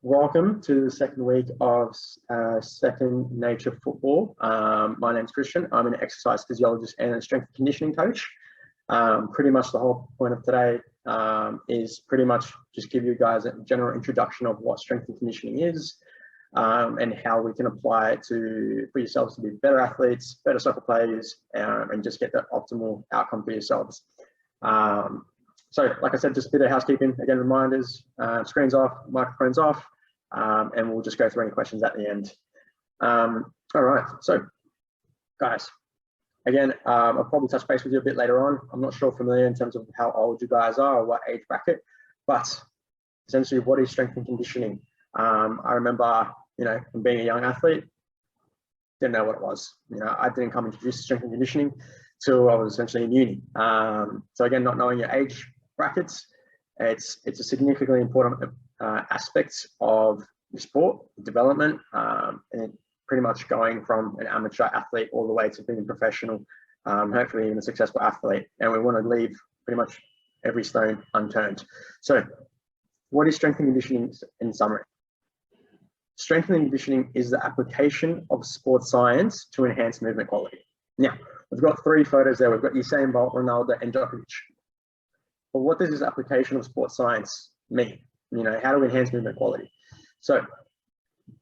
Welcome to the second week of Second Nature Football. My name's Christian. I'm an exercise physiologist and a strength and conditioning coach. Pretty much the whole point of today is pretty much just give you guys a general introduction of what strength and conditioning is and how we can apply it for yourselves to be better athletes, better soccer players, and just get that optimal outcome for yourselves. So, like I said, just a bit of housekeeping. Again, reminders, screens off, microphones off, and we'll just go through any questions at the end. All right, so guys, again, I'll probably touch base with you a bit later on. I'm not sure familiar in terms of how old you guys are or what age bracket, but essentially, what is strength and conditioning? I remember, from being a young athlete, didn't know what it was. I didn't come introduced to strength and conditioning till I was essentially in uni. So again, not knowing your age brackets, it's a significantly important aspect of the sport development, and pretty much going from an amateur athlete all the way to being a professional, hopefully even a successful athlete. And we want to leave pretty much every stone unturned. So what is strength and conditioning in summary? Strength and conditioning is the application of sports science to enhance movement quality. Now, we've got three photos there. We've got Usain Bolt, Ronaldo, and Djokovic. But what does this application of sports science mean? How do we enhance movement quality? So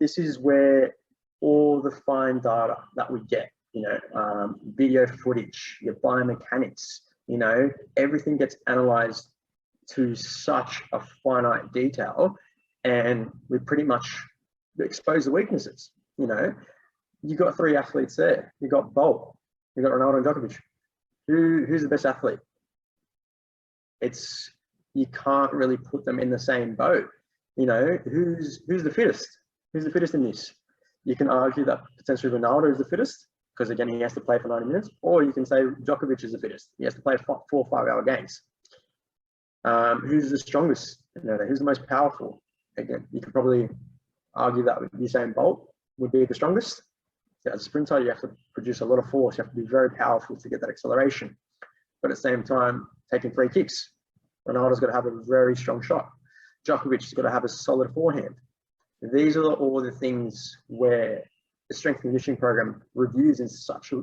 this is where all the fine data that we get, video footage, your biomechanics, everything gets analyzed to such a finite detail, and we pretty much expose the weaknesses. You got three athletes there. You got Bolt, you got Ronaldo and Djokovic. Who's the best athlete? You can't really put them in the same boat. Who's the fittest? Who's the fittest in this? You can argue that potentially Ronaldo is the fittest because again he has to play for 90 minutes, or you can say Djokovic is the fittest. He has to play 4 or 5 hour games. Who's the strongest? Who's the most powerful? Again, you could probably argue that Usain Bolt would be the strongest. As a sprinter, you have to produce a lot of force. You have to be very powerful to get that acceleration. But at the same time, taking free kicks, Ronaldo's got to have a very strong shot. Djokovic's got to have a solid forehand. These are all the things where the strength and conditioning program reviews in such a,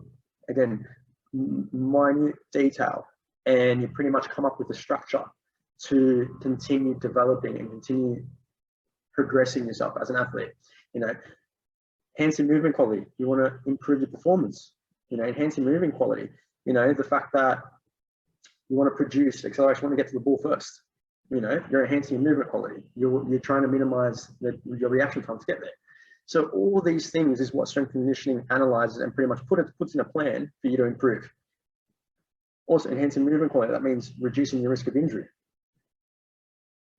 again, minute detail, and you pretty much come up with a structure to continue developing and continue progressing yourself as an athlete. Enhancing movement quality. You want to improve your performance. Enhancing movement quality. The fact that you want to produce acceleration, you want to get to the ball first. You're enhancing your movement quality. You're trying to minimize your reaction time to get there. So all these things is what strength and conditioning analyzes and pretty much puts in a plan for you to improve. Also, enhancing movement quality, that means reducing your risk of injury.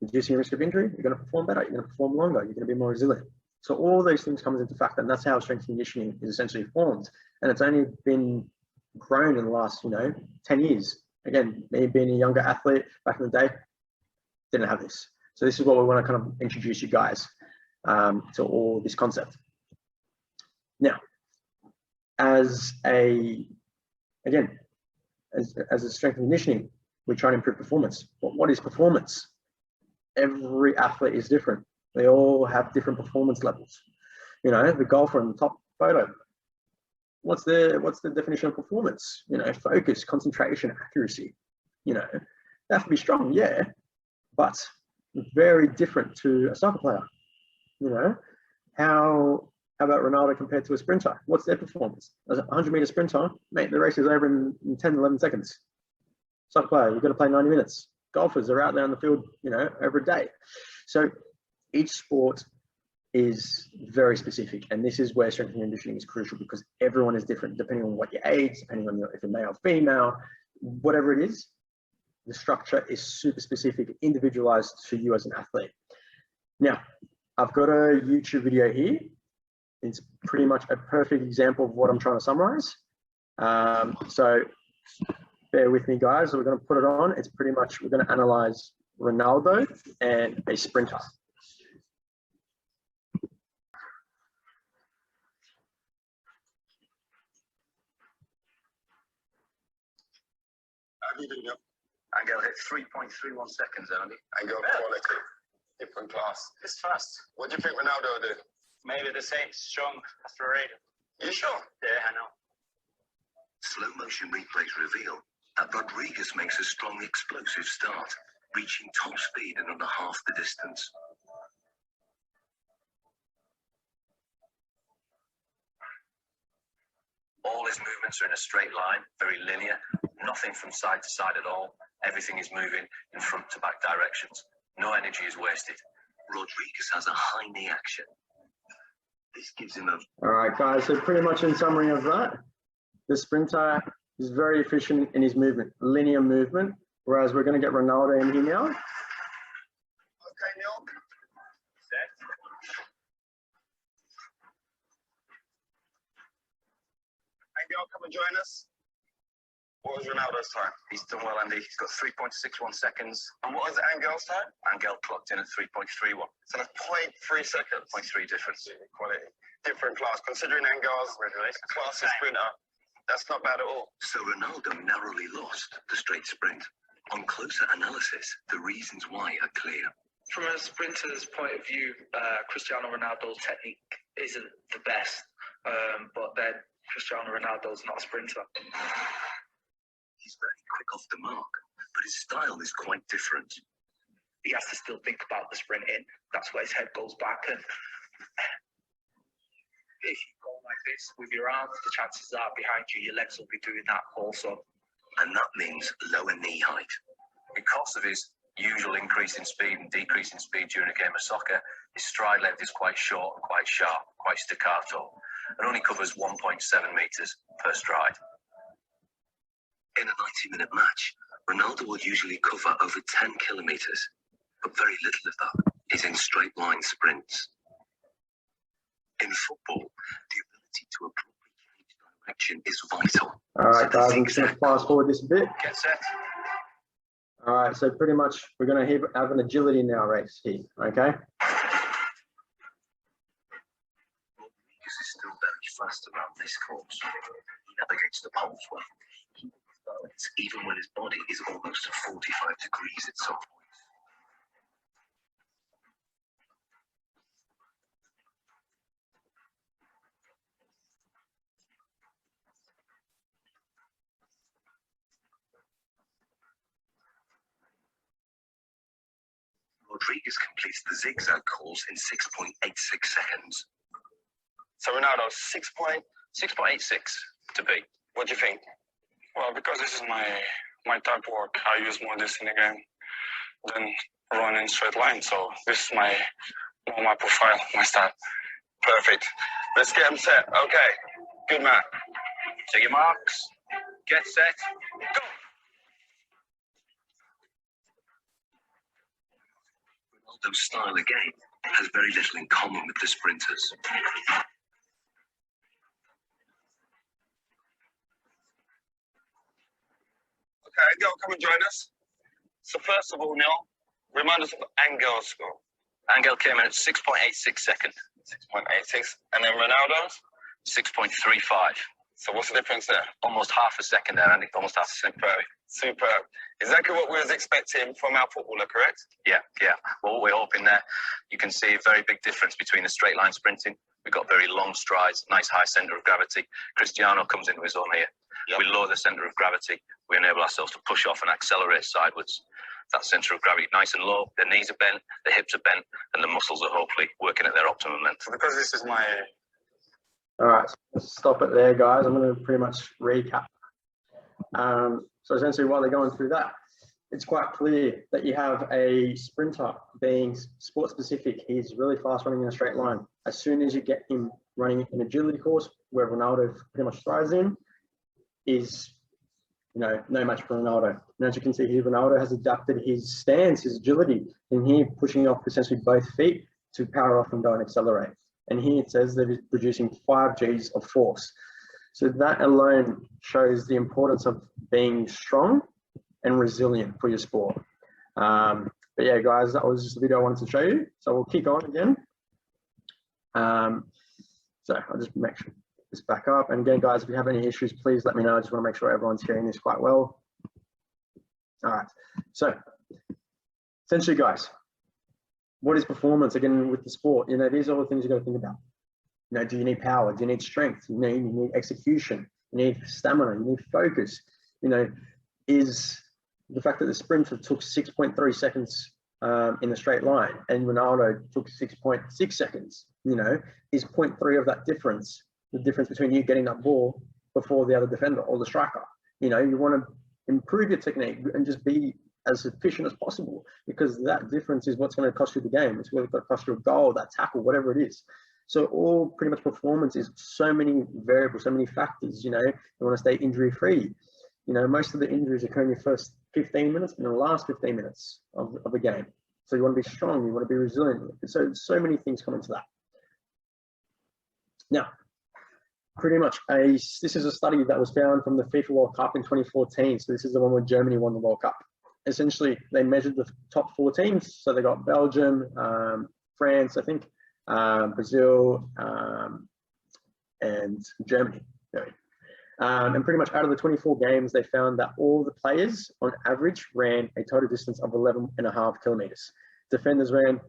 Reducing your risk of injury, you're going to perform better, you're going to perform longer, you're going to be more resilient. So all those things comes into factor, and that's how strength and conditioning is essentially formed. And it's only been grown in the last, 10 years. Again, me being a younger athlete back in the day, didn't have this. So this is what we want to kind of introduce you guys to all this concept. Now, as a strength and conditioning, we try to improve performance. But what is performance? Every athlete is different. They all have different performance levels. The golfer in the top photo, what's the definition of performance? Focus, concentration, accuracy. They have to be strong, yeah, but very different to a soccer player. How about Ronaldo compared to a sprinter? What's their performance? As a 100-meter sprinter, mate, the race is over in 10, 11 seconds. Soccer player, you've got to play 90 minutes. Golfers are out there on the field, over a day. So each sport is very specific, and this is where strength and conditioning is crucial because everyone is different depending on what your age, depending on if you're male, female, whatever it is. The structure is super specific, individualized for you as an athlete. Now, I've got a YouTube video here. It's pretty much a perfect example of what I'm trying to summarize. So bear with me, guys. We're going to put it on. It's pretty much, we're going to analyze Ronaldo and a sprinter. Angle hit 3.31 seconds, Andy. Angle quality. If different class. It's fast. What do you think Ronaldo will do? Maybe the same, strong, accelerated. You sure? Yeah, I know. Slow motion replays reveal that Rodriguez makes a strong explosive start, reaching top speed in under half the distance. All his movements are in a straight line, very linear, nothing from side to side at all. Everything is moving in front to back directions. No energy is wasted. Rodriguez has a high knee action. This gives him a... All right, guys, so pretty much in summary of that, the sprinter is very efficient in his movement, linear movement, whereas we're going to get Ronaldo in here now. Okay, Neil. Set. Angel, come and join us. What was Ronaldo's time? He's done well, Andy. He's got 3.61 seconds. And what was Angel's time? Angel clocked in at 3.31. So that's 0.3 seconds. 0.3 difference. Quality. Different class. Considering Angel's class is sprinter, that's not bad at all. So Ronaldo narrowly lost the straight sprint. On closer analysis, the reasons why are clear. From a sprinter's point of view, Cristiano Ronaldo's technique isn't the best, but then Cristiano Ronaldo's not a sprinter. He's very quick off the mark, but his style is quite different. He has to still think about the sprinting. That's where his head goes back. And if you go like this with your arms, the chances are behind you, your legs will be doing that also. And that means lower knee height. Because of his usual increase in speed and decrease in speed during a game of soccer, his stride length is quite short and quite sharp, quite staccato, and only covers 1.7 meters per stride. In a 90-minute match, Ronaldo will usually cover over 10 kilometers, but very little of that is in straight line sprints. In football, the ability to appropriately change direction is vital. All right, guys, I'm just going to fast forward this a bit. Get set. All right, so pretty much we're going to have an agility now race here, okay? Rodriguez is still very fast around this course. He navigates the poles well. He moves balance even when his body is almost at 45 degrees at some point. Rodriguez completes the zigzag course in 6.86 seconds. So Ronaldo, 6.86 To beat. What do you think? Well, because this is my type of work, I use more this in the game than run in straight line. So this is my profile, my style. Perfect. Let's get him set. Okay. Good man. Take your marks. Get set. Go. Ronaldo's style again has very little in common with the sprinters. Okay, Angel, come and join us. So first of all, Neil, remind us of Angel's score. Angel came in at 6.86 seconds. 6.86. And then Ronaldo's? 6.35. So what's the difference there? Almost half a second there, Andy. Almost half a second. Superb. Exactly what we was expecting from our footballer, correct? Yeah. Well, what we're hoping there, you can see a very big difference between the straight line sprinting. We've got very long strides, nice high centre of gravity. Cristiano comes into his own here. Yep. We lower the centre of gravity. We enable ourselves to push off and accelerate sidewards. That centre of gravity nice and low. The knees are bent, the hips are bent, and the muscles are hopefully working at their optimum length. So because this is my... All right, so let's stop it there, guys. I'm going to pretty much recap. So essentially, while they're going through that, it's quite clear that you have a sprinter being sport specific. He's really fast running in a straight line. As soon as you get him running an agility course where Ronaldo pretty much thrives in, is no match for Ronaldo. And as you can see here, Ronaldo has adapted his stance, his agility, and here pushing off essentially both feet to power off and go and accelerate. And here it says that he's producing 5 Gs of force. So that alone shows the importance of being strong and resilient for your sport. But yeah, guys, that was just the video I wanted to show you. So we'll kick on again. So I'll just make sure this back up. And again, guys, if you have any issues, please let me know. I just want to make sure everyone's hearing this quite well. All right. So essentially, guys, what is performance? Again, with the sport, you know, these are all the things you got to think about. You know, do you need power? Do you need strength? You need execution. You need stamina. You need focus. You know, is the fact that the sprinter took 6.3 seconds in a straight line and Ronaldo took 6.6 seconds, you know, is 0.3 of that difference, the difference between you getting that ball before the other defender or the striker. You know, you want to improve your technique and just be as efficient as possible, because that difference is what's going to cost you the game. It's what's going to cost you a goal, that tackle, whatever it is. So all pretty much performance is so many variables, so many factors. You know, you want to stay injury free. You know, most of the injuries occur in your first 15 minutes and the last 15 minutes of a game. So you want to be strong, you want to be resilient. So many things come into that. Now, pretty much this is a study that was found from the FIFA World Cup in 2014. So this is the one where Germany won the World Cup. Essentially, they measured the top 4 teams. So they got Belgium, France, I think, Brazil, and Germany. And pretty much out of the 24 games, they found that all the players on average ran a total distance of 11.5 kilometers. Defenders ran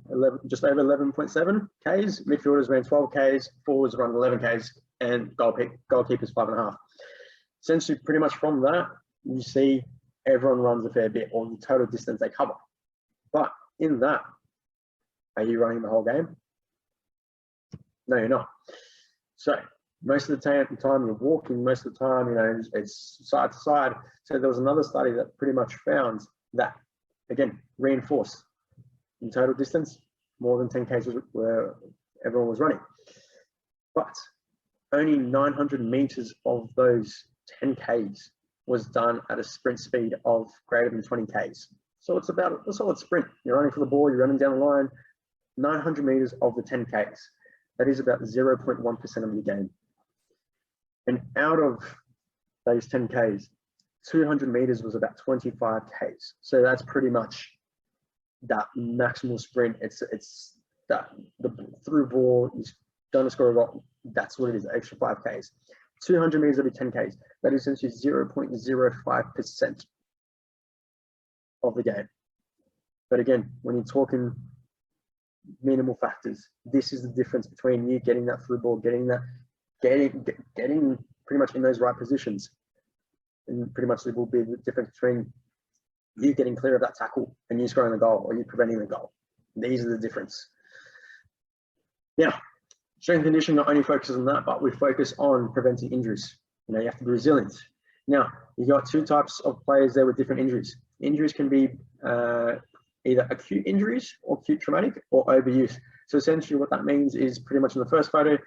just over 11.7 Ks, midfielders ran 12 Ks, forwards ran 11 Ks, and goalkeepers 5.5. Essentially, pretty much from that, you see everyone runs a fair bit, or the total distance they cover. But in that, are you running the whole game? No, you're not. So most of the time you're walking, most of the time, you know, it's side to side. So there was another study that pretty much found that, again, reinforced in total distance, more than 10 Ks where everyone was running. But only 900 meters of those 10 Ks was done at a sprint speed of greater than 20 Ks. So it's about a solid sprint. You're running for the ball, you're running down the line, 900 meters of the 10 Ks. That is about 0.1% of your game. And out of those 10 Ks, 200 meters was about 25 Ks. So that's pretty much that maximal sprint. It's that the through ball is going to score a goal. That's what it is, extra 5 Ks. 200 meters every 10 Ks. That is essentially 0.05% of the game. But again, when you're talking minimal factors, this is the difference between you getting that through ball, getting pretty much in those right positions. And pretty much it will be the difference between you getting clear of that tackle and you scoring the goal, or you preventing the goal. These are the difference. Now, strength and conditioning not only focuses on that, but we focus on preventing injuries. You know, you have to be resilient. Now, you've got 2 types of players there with different injuries. Injuries can be either acute injuries or acute traumatic or overuse. So essentially what that means is pretty much in the first photo,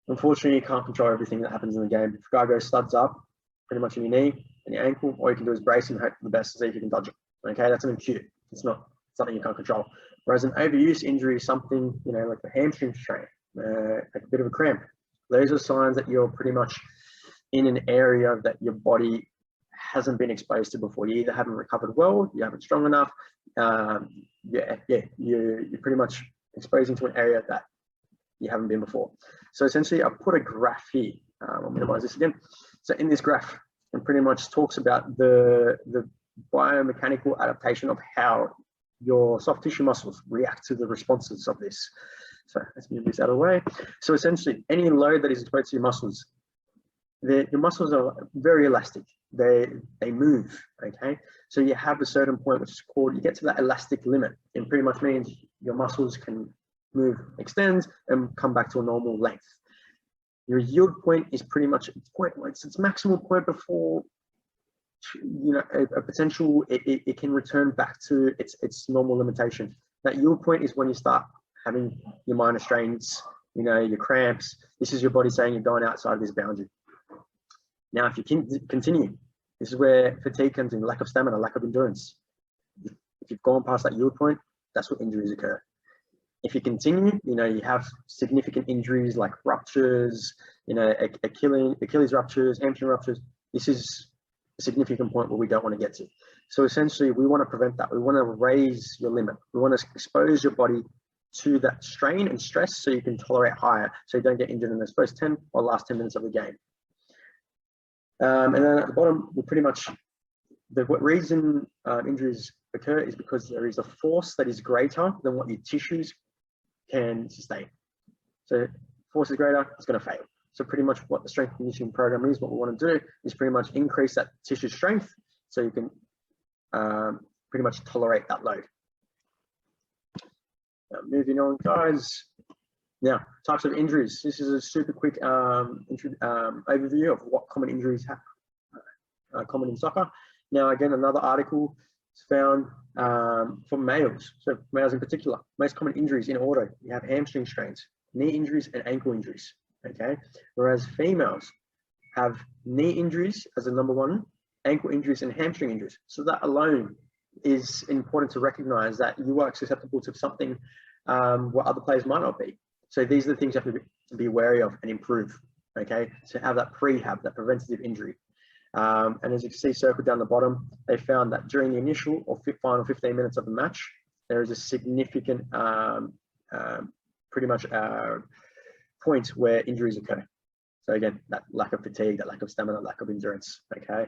unfortunately, you can't control everything that happens in the game. If a guy goes studs up, pretty much in your knee and your ankle, all you can do is brace and hope for the best to see if you can dodge it. Okay, that's an acute. It's not something you can't control. Whereas an overuse injury is something, you know, like the hamstring strain, like a bit of a cramp. Those are signs that you're pretty much in an area that your body hasn't been exposed to before. You either haven't recovered well, you haven't strong enough. You're pretty much exposing to an area that you haven't been before. So essentially, I put a graph here. I'll minimize this again. So in this graph, it pretty much talks about the biomechanical adaptation of how your soft tissue muscles react to the responses of this. So let's move this out of the way. So essentially, any load that is exposed to your muscles, your muscles are very elastic. They move, okay? So you have a certain point which is called, you get to that elastic limit. It pretty much means your muscles can move, extend, and come back to a normal length. Your yield point is pretty much its maximal point before, you know, a potential, it can return back to its normal limitation. That yield point is when you start having your minor strains, you know, your cramps. This is your body saying you're going outside of this boundary. Now, if you can continue, this is where fatigue comes in, lack of stamina, lack of endurance. If you've gone past that yield point, that's where injuries occur. If you continue, you know, you have significant injuries like ruptures, you know, Achilles ruptures, hamstring ruptures. This is a significant point where we don't want to get to. So essentially, we want to prevent that. We want to raise your limit. We want to expose your body to that strain and stress so you can tolerate higher, so you don't get injured in those first 10 or last 10 minutes of the game. And then at the bottom, we pretty much the reason injuries occur is because there is a force that is greater than what your tissues can sustain. So force is greater, it's going to fail. So pretty much what the strength conditioning program is, what we want to do is pretty much increase that tissue strength so you can pretty much tolerate that load. Now, moving on, guys. Now, types of injuries. This is a super quick overview of what common injuries are common in soccer. Now, again, another article is found for males. So males in particular, most common injuries in order, you have hamstring strains, knee injuries, and ankle injuries. Okay, whereas females have knee injuries as a number one, ankle injuries, and hamstring injuries. So that alone is important to recognize that you are susceptible to something what other players might not be. So these are the things you have to be wary of and improve. Okay, to have that prehab, that preventative injury. And as you can see circled down the bottom, they found that during the initial or final 15 minutes of the match, there is a significant pretty much point where injuries occur. So again, that lack of fatigue, that lack of stamina, lack of endurance. Okay,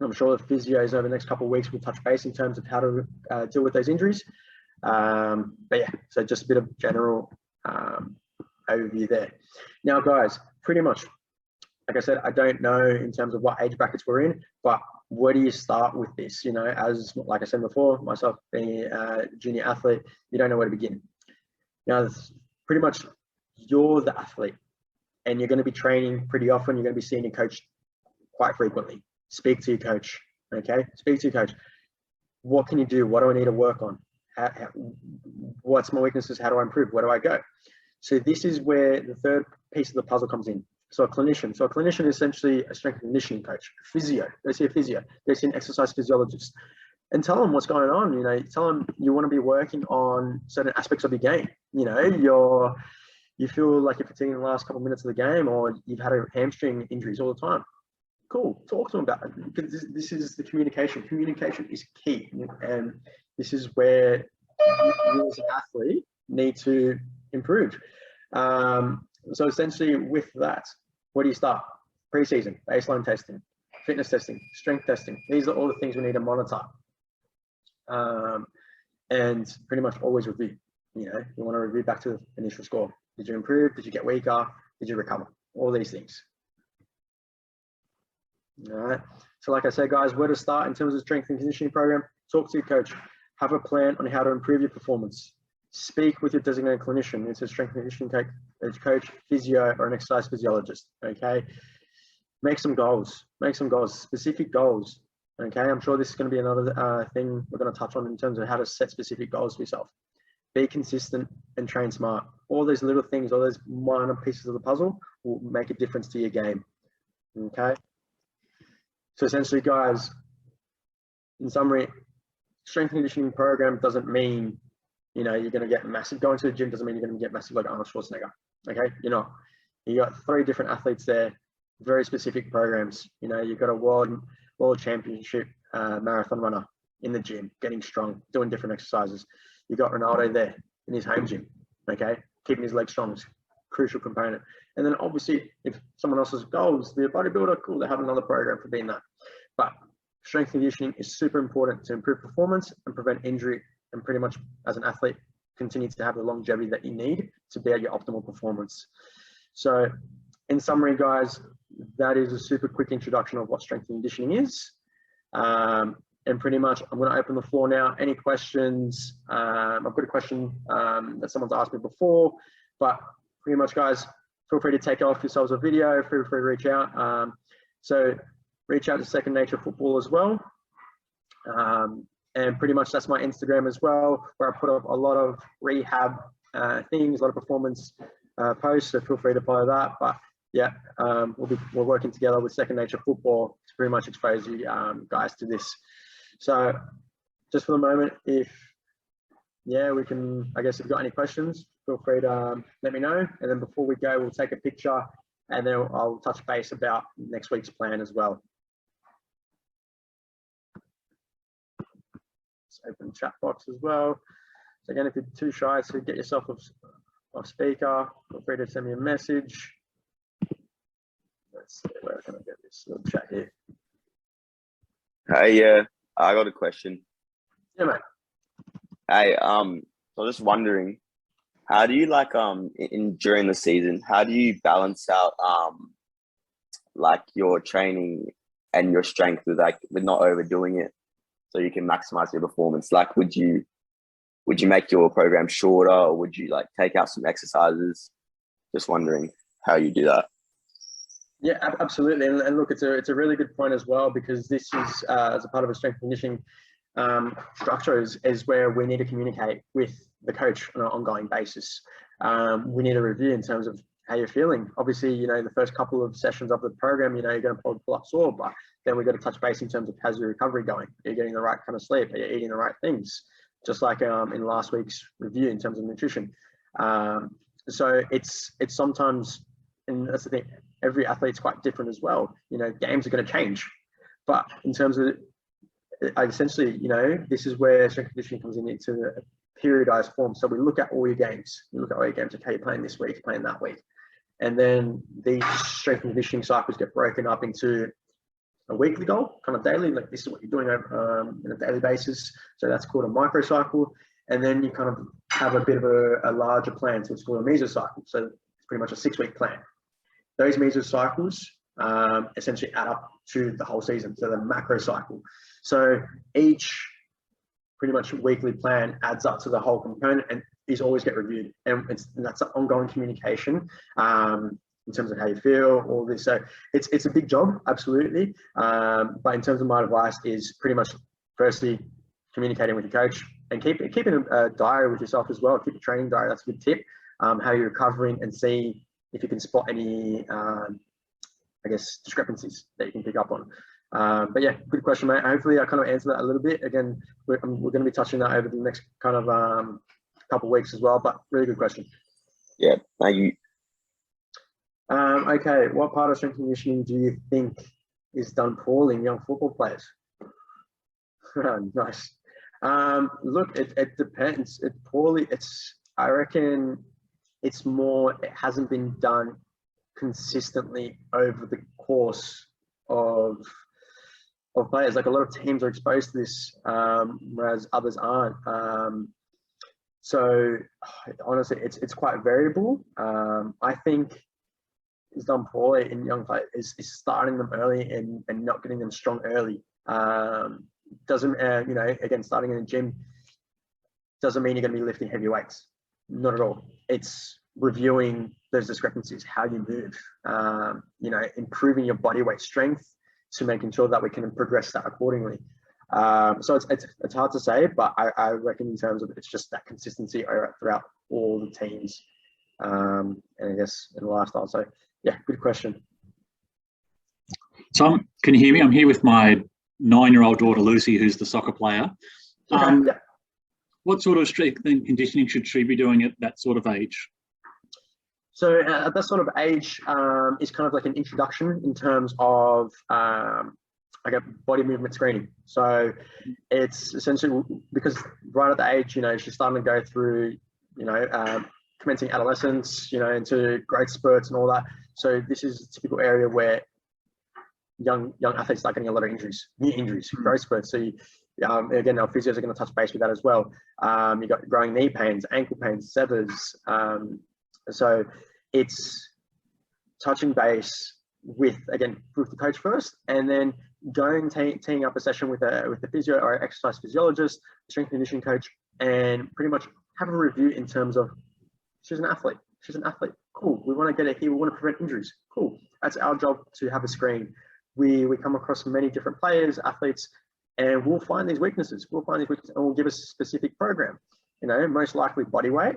I'm sure the physios over the next couple of weeks will touch base in terms of how to deal with those injuries. But yeah, so just a bit of general overview there. Now, guys, pretty much, like I said, I don't know in terms of what age brackets we're in, but where do you start with this? You know, as like I said before, myself being a junior athlete, you don't know where to begin. Now, pretty much you're the athlete and you're going to be training pretty often. You're going to be seeing your coach quite frequently. Speak to your coach, okay? Speak to your coach. What can you do? What do I need to work on? What's my weaknesses? How do I improve? Where do I go? So this is where the third piece of the puzzle comes in. So a clinician. So a clinician is essentially a strength and conditioning coach, a physio. They see a physio. They see an exercise physiologist, and tell them what's going on. You know, tell them you want to be working on certain aspects of your game. You know, you feel like you're fatigued in the last couple of minutes of the game, or you've had a hamstring injuries all the time. Cool. Talk to them about it, because this is the communication. Communication is key, and this is where you as an athlete need to improve. So essentially with that, where do you start? Pre-season, baseline testing, fitness testing, strength testing. These are all the things we need to monitor. And pretty much always review. You know, you want to review back to the initial score. Did you improve? Did you get weaker? Did you recover? All these things. All right. So like I said, guys, where to start in terms of strength and conditioning program? Talk to your coach. Have a plan on how to improve your performance. Speak with your designated clinician. It's a strength and conditioning coach, physio, or an exercise physiologist. Okay. Make some goals. Make some goals. Specific goals. Okay. I'm sure this is going to be another thing we're going to touch on in terms of how to set specific goals for yourself. Be consistent and train smart. All those little things, all those minor pieces of the puzzle will make a difference to your game. Okay. So essentially, guys, in summary, strength and conditioning program doesn't mean, you know, you're going to get massive. Going to the gym doesn't mean you're going to get massive like Arnold Schwarzenegger. Okay, you're not. You got 3 different athletes there, very specific programs. You know, you've got a world championship marathon runner in the gym, getting strong, doing different exercises. You got Ronaldo there in his home gym. Okay, keeping his legs strong is a crucial component. And then obviously, if someone else's goals, the bodybuilder, cool, they have another program for being that. But strength conditioning is super important to improve performance and prevent injury, and pretty much as an athlete, continue to have the longevity that you need to be at your optimal performance. So in summary, guys, that is a super quick introduction of what strength and conditioning is. And pretty much I'm going to open the floor now. Any questions? I've got a question that someone's asked me before, but pretty much, guys, feel free to take off yourselves a video, feel free to reach out. So reach out to Second Nature Football as well. And pretty much that's my Instagram as well, where I put up a lot of rehab things, a lot of performance posts, so feel free to follow that. But yeah, we're working together with Second Nature Football to pretty much expose you guys to this. So just for the moment, if we can, I guess if you've got any questions, feel free to let me know. And then before we go, we'll take a picture and then I'll touch base about next week's plan as well. Let's open the chat box as well. So again, if you're too shy to get yourself off speaker, feel free to send me a message. Let's see, where can I get this little chat here? Hey, yeah, I got a question. Yeah, mate. Hey, so I was just wondering, how do you like during the season, how do you balance out like your training and your strength with not overdoing it so you can maximize your performance? Like would you make your program shorter, or would you like take out some exercises? Just wondering how you do that. Yeah, absolutely. And look, it's a really good point as well, because this is as a part of a strength conditioning structure is where we need to communicate with the coach on an ongoing basis. We need a review in terms of how you're feeling. Obviously, you know, the first couple of sessions of the program, you know, you're going to pull up sore, but then we've got to touch base in terms of how's your recovery going? Are you getting the right kind of sleep? Are you eating the right things? Just like in last week's review in terms of nutrition. So it's sometimes, and that's the thing, every athlete's quite different as well. You know, games are going to change, but in terms of essentially, you know, this is where strength conditioning comes into a periodized form. So we look at all your games. You look at all your games. Okay, you're playing this week, playing that week, and then these strength conditioning cycles get broken up into a weekly goal, kind of daily. Like this is what you're doing on a daily basis. So that's called a microcycle, and then you kind of have a bit of a larger plan. So it's called a mesocycle. So it's pretty much a 6-week plan. Those mesocycles essentially add up to the whole season, so the macro cycle. So each pretty much weekly plan adds up to the whole component and is always get reviewed. And that's an ongoing communication in terms of how you feel, all this. So it's a big job, absolutely. But in terms of my advice is pretty much firstly communicating with your coach and keeping a diary with yourself as well. Keep a training diary, that's a good tip. How you're recovering, and see if you can spot any I guess discrepancies that you can pick up on. But yeah, good question, mate. Hopefully I kind of answered that a little bit. Again, we're going to be touching that over the next kind of couple of weeks as well, but really good question. Yeah, thank you. Okay, what part of strength conditioning do you think is done poorly in young football players? Nice. Look, it depends. I reckon it's more, it hasn't been done consistently over the course of players. Like a lot of teams are exposed to this, whereas others aren't. So honestly, it's quite variable. I think it's done poorly in young players is starting them early and not getting them strong early. Doesn't you know, again, starting in the gym doesn't mean you're going to be lifting heavy weights. Not at all. It's reviewing those discrepancies, how you move, you know, improving your body weight strength to making sure that we can progress that accordingly. So it's hard to say, but I reckon in terms of it's just that consistency throughout all the teams, and I guess in the lifestyle. So yeah, good question. Tom, can you hear me? I'm here with my 9-year-old daughter Lucy, who's the soccer player. Yeah. What sort of strength and conditioning should she be doing at that sort of age? So at that sort of age is kind of like an introduction in terms of body movement screening. So it's essentially because right at the age, you know, she's starting to go through, you know, commencing adolescence, you know, into growth spurts and all that. So this is a typical area where young athletes start getting a lot of injuries, new injuries, growth spurts. So again, our physios are going to touch base with that as well. You got growing knee pains, ankle pains, severs. So it's touching base with the coach first, and then teeing up a session with the physio or exercise physiologist, strength conditioning coach, and pretty much have a review in terms of she's an athlete. Cool. We want to get her here. We want to prevent injuries. Cool. That's our job, to have a screen. We come across many different players, athletes, and we'll find these weaknesses. And we'll give us a specific program. You know, most likely body weight,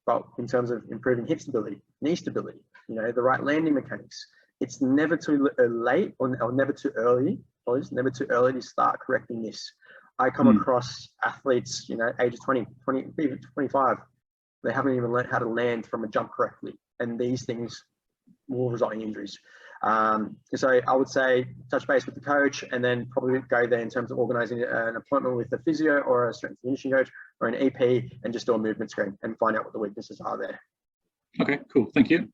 but in terms of improving hip stability, knee stability, you know, the right landing mechanics. It's never too late or never too early. Never too early to start correcting this. I come across athletes, you know, ages 20, 25. They haven't even learned how to land from a jump correctly, and these things will result in injuries. So I would say touch base with the coach, and then probably go there in terms of organizing an appointment with a physio or a strength and conditioning coach or an EP, and just do a movement screen and find out what the weaknesses are there. Okay, cool. Thank you.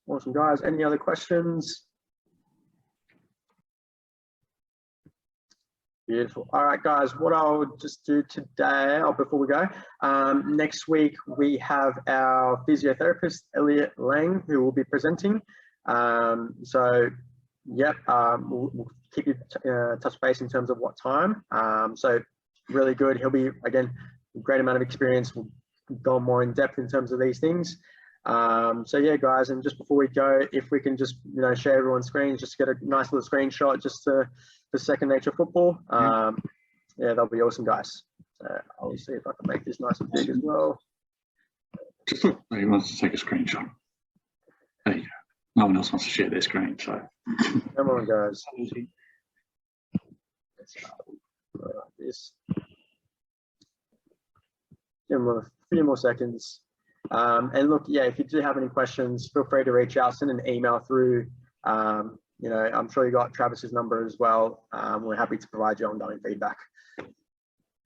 Awesome, guys. Any other questions? Beautiful. All right, guys, what I'll just do today, or before we go, next week we have our physiotherapist, Elliot Lang, who will be presenting. So, yep, we'll keep you touch base in terms of what time. So, really good. He'll be, again, a great amount of experience. We'll go more in depth in terms of these things. So yeah, guys, and just before we go, if we can just share everyone's screens, just get a nice little screenshot just to the Second Nature football. Yeah, that'll be awesome, guys. So I'll see if I can make this nice and big as well. Just look, he wants to take a screenshot. There you go. No one else wants to share their screen, so. Come on, guys. Let's like this. Give them a few more seconds. And look, yeah, if you do have any questions, feel free to reach out, send an email through. I'm sure you got Travis's number as well. We're happy to provide you ongoing feedback.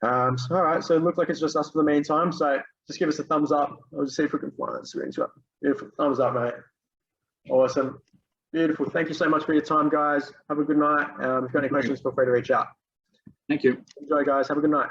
All right, so it looks like it's just us for the meantime. So just give us a thumbs up. I'll just see if we can find that screenshot. Beautiful, thumbs up, mate. Awesome, beautiful. Thank you so much for your time, guys. Have a good night. If you've got any questions, feel free to reach out. Thank you. Enjoy, guys. Have a good night.